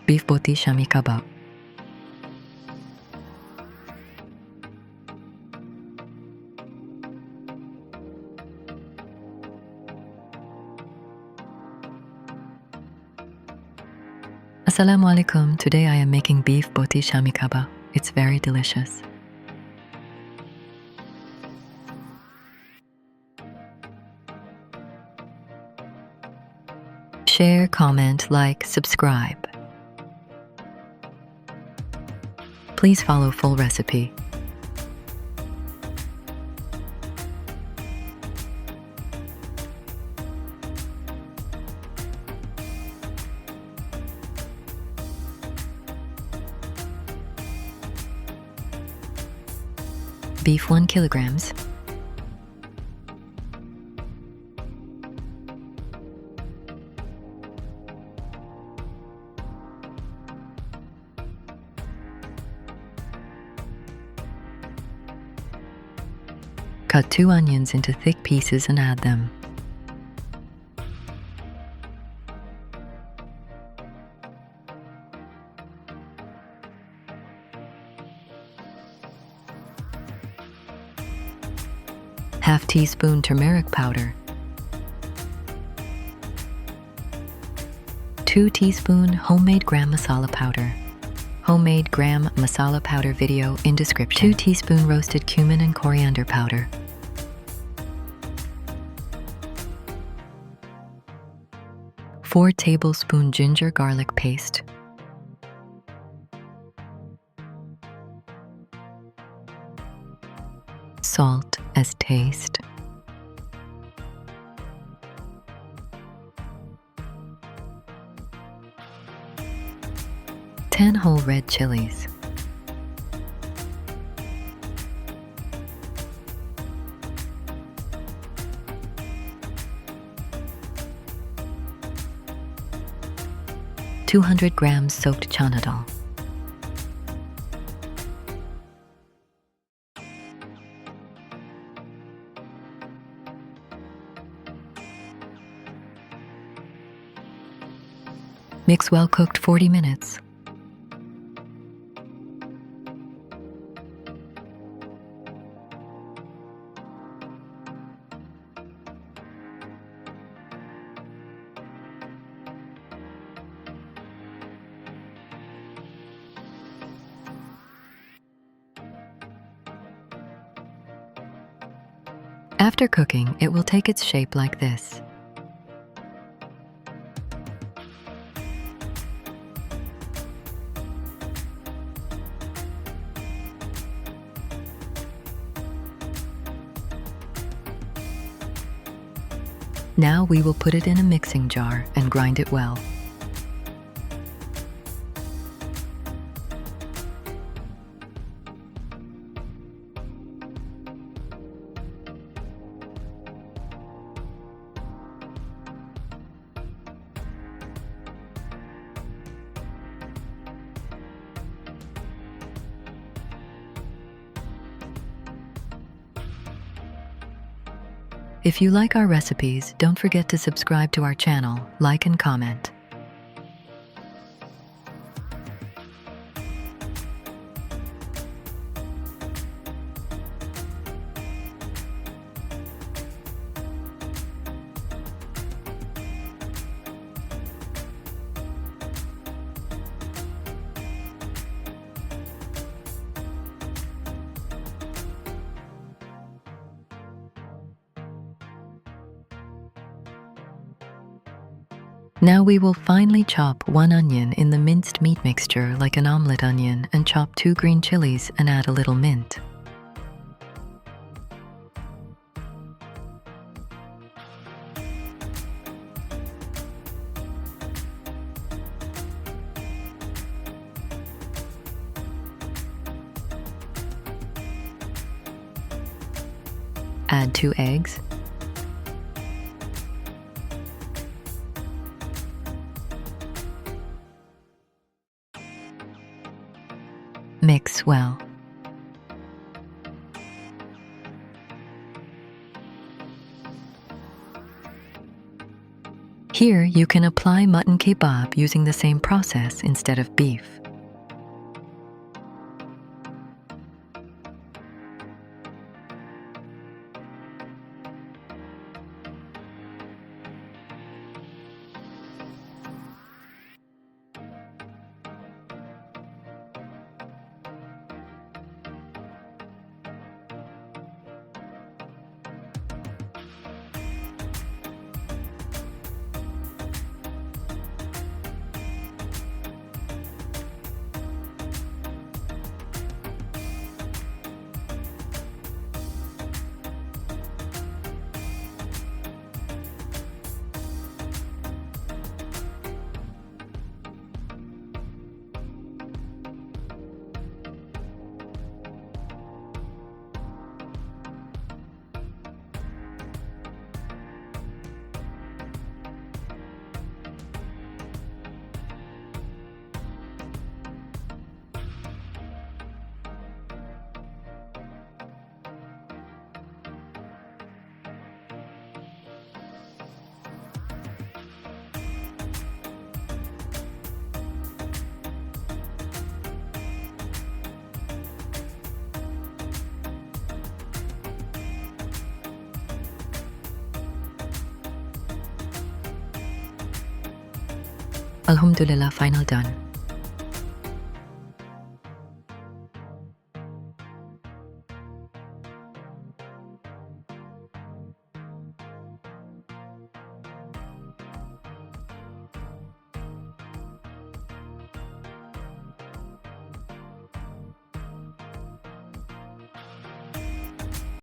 Beef Boti Shami Kabab. Assalamu alaikum. Today I am making Beef Boti Shami Kabab. It's very delicious. Share, comment, like, subscribe. Please follow full recipe. Beef 1 kilograms. Cut 2 onions into thick pieces and add them. Half teaspoon turmeric powder. 2 teaspoon homemade gram masala powder. Homemade gram masala powder video in description. 2 teaspoon roasted cumin and coriander powder. Four tablespoon ginger garlic paste. Salt as taste. Ten whole red chilies. $200 grams soaked chana dal. Mix well cooked 40 minutes. After cooking, it will take its shape like this. Now we will put it in a mixing jar and grind it well. If you like our recipes, don't forget to subscribe to our channel, like and comment. Now we will finely chop 1 onion in the minced meat mixture like an omelette onion and chop 2 green chilies and add a little mint. Add 2 eggs. Mix well. Here, you can apply mutton kebab using the same process instead of beef. Alhamdulillah, final done.